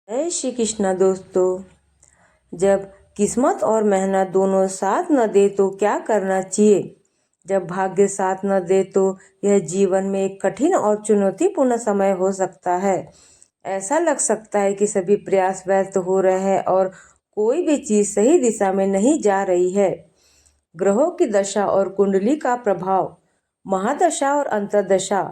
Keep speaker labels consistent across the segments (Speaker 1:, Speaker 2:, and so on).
Speaker 1: जय श्री कृष्णा दोस्तों। जब किस्मत और मेहनत दोनों साथ न दे तो क्या करना चाहिए? जब भाग्य साथ न दे तो यह जीवन में एक कठिन और चुनौतीपूर्ण समय हो सकता है। ऐसा लग सकता है कि सभी प्रयास व्यर्थ हो रहे हैं और कोई भी चीज सही दिशा में नहीं जा रही है। ग्रहों की दशा और कुंडली का प्रभाव। महादशा और अंतर्दशा।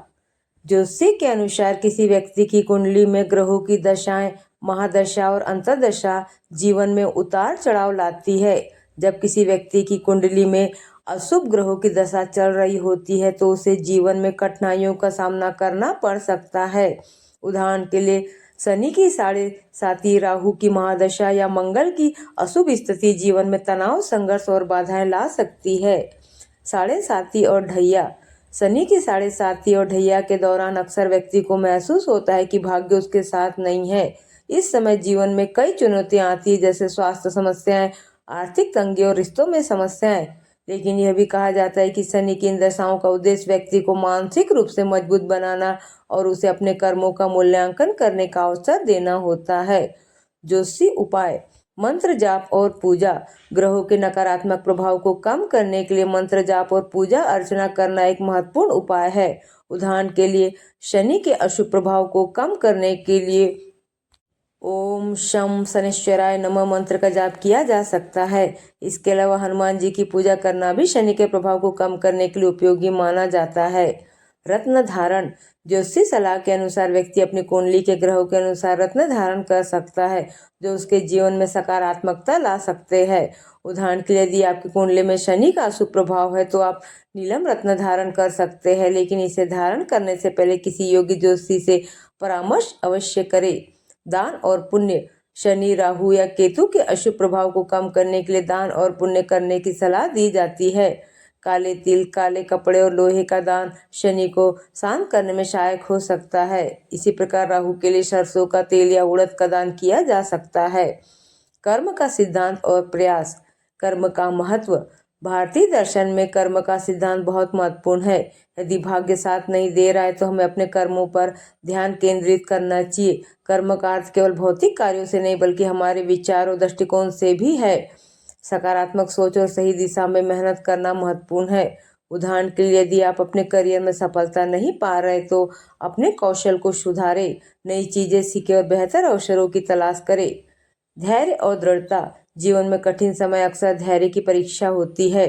Speaker 1: ज्योतिषी के अनुसार किसी व्यक्ति की कुंडली में ग्रहों की दशाएं, महादशा और अंतर्दशा जीवन में उतार चढ़ाव लाती है। जब किसी व्यक्ति की कुंडली में अशुभ ग्रहों की दशा चल रही होती है तो उसे जीवन में कठिनाइयों का सामना करना पड़ सकता है। उदाहरण के लिए शनि की 7.5, राहु की महादशा या मंगल की अशुभ स्थिति जीवन में तनाव, संघर्ष और बाधाएं ला सकती है। 7.5 और ढैया। शनि की 7.5 और ढैया के दौरान अक्सर व्यक्ति को महसूस होता है कि भाग्य उसके साथ नहीं है। इस समय जीवन में कई चुनौतियां आती है, जैसे स्वास्थ्य समस्याएं, आर्थिक तंगी और रिश्तों में समस्याएं। लेकिन यह भी कहा जाता है कि शनि की इन दशाओं का उद्देश्य व्यक्ति को मानसिक रूप से मजबूत बनाना और उसे अपने कर्मों का मूल्यांकन करने का अवसर देना होता है। ज्योतिषी उपाय। मंत्र जाप और पूजा। ग्रहों के नकारात्मक प्रभाव को कम करने के लिए मंत्र जाप और पूजा अर्चना करना एक महत्वपूर्ण उपाय है। उदाहरण के लिए शनि के अशुभ प्रभाव को कम करने के लिए ओम शम शनिश्चराय नमः मंत्र का जाप किया जा सकता है। इसके अलावा हनुमान जी की पूजा करना भी शनि के प्रभाव को कम करने के लिए उपयोगी माना जाता है। रत्न धारण। ज्योतिषी सलाह के अनुसार व्यक्ति अपनी कुंडली के ग्रहों के अनुसार रत्न धारण कर सकता है, जो उसके जीवन में सकारात्मकता ला सकते हैं। उदाहरण के लिए यदि आपकी कुंडली में शनि का अशुभ प्रभाव है तो आप नीलम रत्न धारण कर सकते हैं, लेकिन इसे धारण करने से पहले किसी योग्य ज्योतिषी से परामर्श अवश्य करें। दान और पुण्य। शनि, राहु या केतु के अशुभ प्रभाव को कम करने के लिए दान और पुण्य करने की सलाह दी जाती है। काले तिल, काले कपड़े और लोहे का दान शनि को शांत करने में सहायक हो सकता है। इसी प्रकार राहु के लिए सरसों का तेल या उड़द का दान किया जा सकता है। कर्म का सिद्धांत और प्रयास। कर्म का महत्व। भारतीय दर्शन में कर्म का सिद्धांत बहुत महत्वपूर्ण है। यदि भाग्य साथ नहीं दे रहा है तो हमें अपने कर्मों पर ध्यान केंद्रित करना चाहिए। कर्म का अर्थ केवल भौतिक कार्यों से नहीं बल्कि हमारे विचार और दृष्टिकोण से भी है। सकारात्मक सोच और सही दिशा में मेहनत करना महत्वपूर्ण है। उदाहरण के लिए यदि आप अपने करियर में सफलता नहीं पा रहे तो अपने कौशल को सुधारें, नई चीजें सीखें और बेहतर अवसरों की तलाश करें। धैर्य और दृढ़ता। जीवन में कठिन समय अक्सर धैर्य की परीक्षा होती है।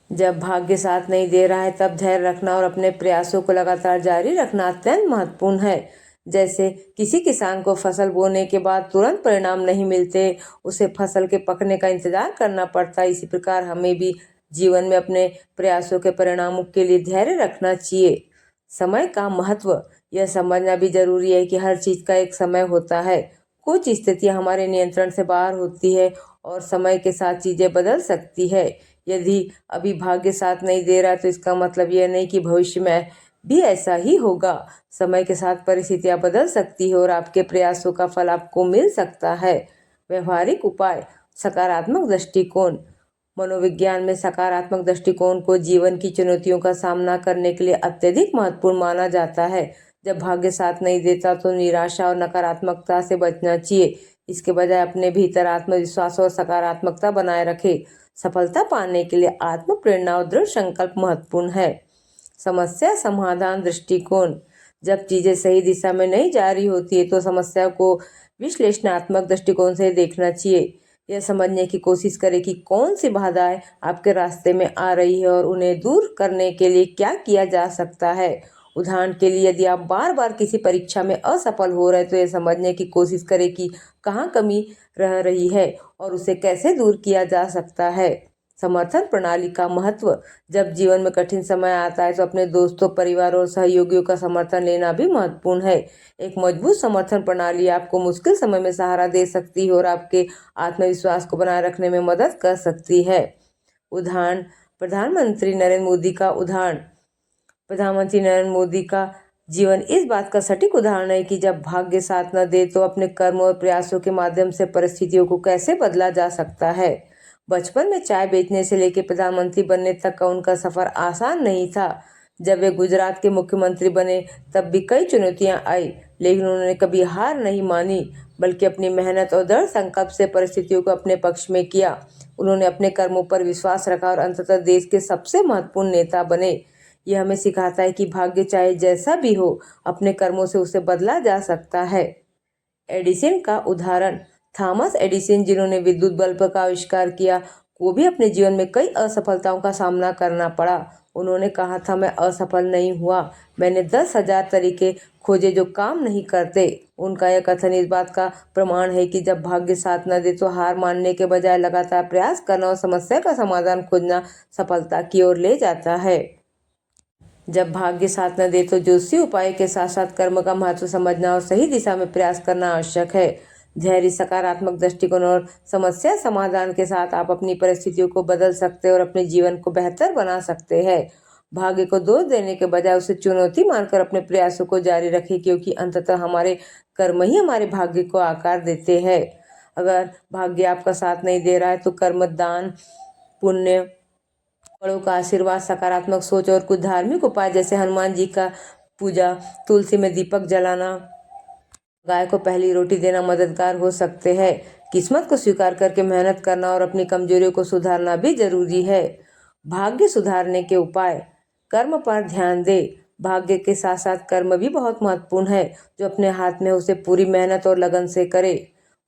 Speaker 1: जब भाग्य साथ नहीं दे रहा है तब धैर्य रखना और अपने प्रयासों को लगातार जारी रखना अत्यंत महत्वपूर्ण है। जैसे किसी किसान को फसल बोने के बाद तुरंत परिणाम नहीं मिलते, उसे फसल के पकने का इंतजार करना पड़ता है। इसी प्रकार हमें भी जीवन में अपने प्रयासों के परिणामों के लिए धैर्य रखना चाहिए। समय का महत्व। यह समझना भी जरूरी है कि हर चीज का एक समय होता है। कुछ स्थितियां हमारे नियंत्रण से बाहर होती है और समय के साथ चीजें बदल सकती है। यदि अभी भाग्य साथ नहीं दे रहा तो इसका मतलब यह नहीं कि भविष्य में भी ऐसा ही होगा। समय के साथ परिस्थितियां बदल सकती है और आपके प्रयासों का फल आपको मिल सकता है। व्यवहारिक उपाय। सकारात्मक दृष्टिकोण। मनोविज्ञान में सकारात्मक दृष्टिकोण को जीवन की चुनौतियों का सामना करने के लिए अत्यधिक महत्वपूर्ण माना जाता है। जब भाग्य साथ नहीं देता तो निराशा और नकारात्मकता से बचना चाहिए। इसके बजाय अपने भीतर आत्मविश्वास और सकारात्मकता बनाए रखें। सफलता पाने के लिए आत्म प्रेरणा और दृढ़ संकल्प महत्वपूर्ण है। समस्या समाधान दृष्टिकोण। जब चीजें सही दिशा में नहीं जा रही होती है तो समस्या को विश्लेषणात्मक दृष्टिकोण से देखना चाहिए। यह समझने की कोशिश करें कि कौन सी बाधाएं आपके रास्ते में आ रही है और उन्हें दूर करने के लिए क्या किया जा सकता है। उदाहरण के लिए यदि आप बार बार किसी परीक्षा में असफल हो रहे तो यह समझने की कोशिश करें कि कहाँ कमी रह रही है और उसे कैसे दूर किया जा सकता है। समर्थन प्रणाली का महत्व। जब जीवन में कठिन समय आता है तो अपने दोस्तों, परिवार और सहयोगियों का समर्थन लेना भी महत्वपूर्ण है। एक मजबूत समर्थन प्रणाली आपको मुश्किल समय में सहारा दे सकती है और आपके आत्मविश्वास को बनाए रखने में मदद कर सकती है। उदाहरण, प्रधानमंत्री नरेंद्र मोदी का उदाहरण। प्रधानमंत्री नरेंद्र मोदी का जीवन इस बात का सटीक उदाहरण है कि जब भाग्य साथ न दे तो अपने कर्म और प्रयासों के माध्यम से परिस्थितियों को कैसे बदला जा सकता है। बचपन में चाय बेचने से लेकर प्रधानमंत्री बनने तक का उनका सफर आसान नहीं था। जब वे गुजरात के मुख्यमंत्री बने तब भी कई चुनौतियां आई, लेकिन उन्होंने कभी हार नहीं मानी, बल्कि अपनी मेहनत और दृढ़ संकल्प से परिस्थितियों को अपने पक्ष में किया। उन्होंने अपने कर्मों पर विश्वास रखा और अंततः देश के सबसे महत्वपूर्ण नेता बने। यह हमें सिखाता है कि भाग्य चाहे जैसा भी हो, अपने कर्मों से उसे बदला जा सकता है। एडिसन का उदाहरण। थॉमस एडिसन, जिन्होंने विद्युत बल्ब का आविष्कार किया, को भी अपने जीवन में कई असफलताओं का सामना करना पड़ा। उन्होंने कहा था, मैं असफल नहीं हुआ, मैंने 10,000 तरीके खोजे जो काम नहीं करते। उनका यह कथन इस बात का प्रमाण है कि जब भाग्य साथ न दे तो हार मानने के बजाय लगातार प्रयास करना और समस्या का समाधान खोजना सफलता की ओर ले जाता है। जब भाग्य साथ न दे तो ज्योतिषी उपाय के साथ साथ कर्म का महत्व समझना और सही दिशा में प्रयास करना आवश्यक है। धैर्य, सकारात्मक दृष्टिकोण और समस्या समाधान के साथ आप अपनी परिस्थितियों को बदल सकते हैं और अपने जीवन को बेहतर बना सकते हैं। भाग्य को दोष देने के बजाय उसे चुनौती मानकर अपने प्रयासों को जारी रखें, क्योंकि अंततः हमारे कर्म ही हमारे भाग्य को आकार देते हैं। अगर भाग्य आपका साथ नहीं दे रहा है तो कर्म, दान, पुण्य, बड़ों का आशीर्वाद, सकारात्मक सोच और कुछ धार्मिक उपाय जैसे हनुमान जी का पूजा, तुलसी में दीपक जलाना, गाय को पहली रोटी देना मददगार हो सकते हैं। किस्मत को स्वीकार करके मेहनत करना और अपनी कमजोरियों को सुधारना भी जरूरी है। भाग्य सुधारने के उपाय। कर्म पर ध्यान दे। भाग्य के साथ साथ कर्म भी बहुत महत्वपूर्ण है। जो अपने हाथ में उसे पूरी मेहनत और लगन से करे।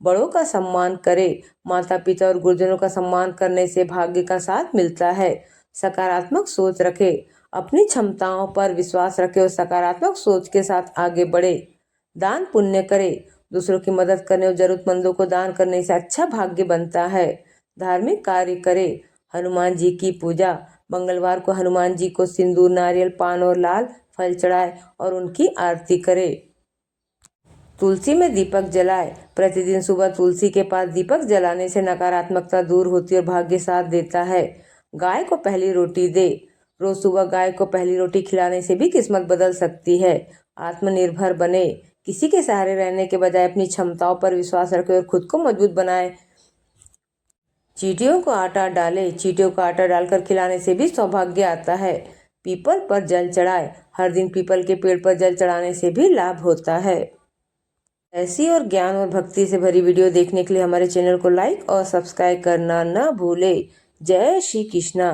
Speaker 1: बड़ों का सम्मान करे। माता पिता और गुरुजनों का सम्मान करने से भाग्य का साथ मिलता है। सकारात्मक सोच रखे। अपनी क्षमताओं पर विश्वास रखे और सकारात्मक सोच के साथ आगे बढ़े। दान पुण्य करे। दूसरों की मदद करने और जरूरतमंदों को दान करने से अच्छा भाग्य बनता है। धार्मिक कार्य करे। हनुमान जी की पूजा। मंगलवार को हनुमान जी को सिंदूर, नारियल, पान और लाल फल चढ़ाए और उनकी आरती करे। तुलसी में दीपक जलाए। प्रतिदिन सुबह तुलसी के पास दीपक जलाने से नकारात्मकता दूर होती है और भाग्य साथ देता है। गाय को पहली रोटी दे। रोज सुबह गाय को पहली रोटी खिलाने से भी किस्मत बदल सकती है। आत्मनिर्भर बने। किसी के सहारे रहने के बजाय अपनी क्षमताओं पर विश्वास रखें और खुद को मजबूत बनाए। चींटियों को आटा डाले। चींटियों को आटा डालकर खिलाने से भी सौभाग्य आता है। पीपल पर जल चढ़ाए। हर दिन पीपल के पेड़ पर जल चढ़ाने से भी लाभ होता है। ऐसी और ज्ञान और भक्ति से भरी वीडियो देखने के लिए हमारे चैनल को लाइक और सब्सक्राइब करना न भूले। जय श्री कृष्णा।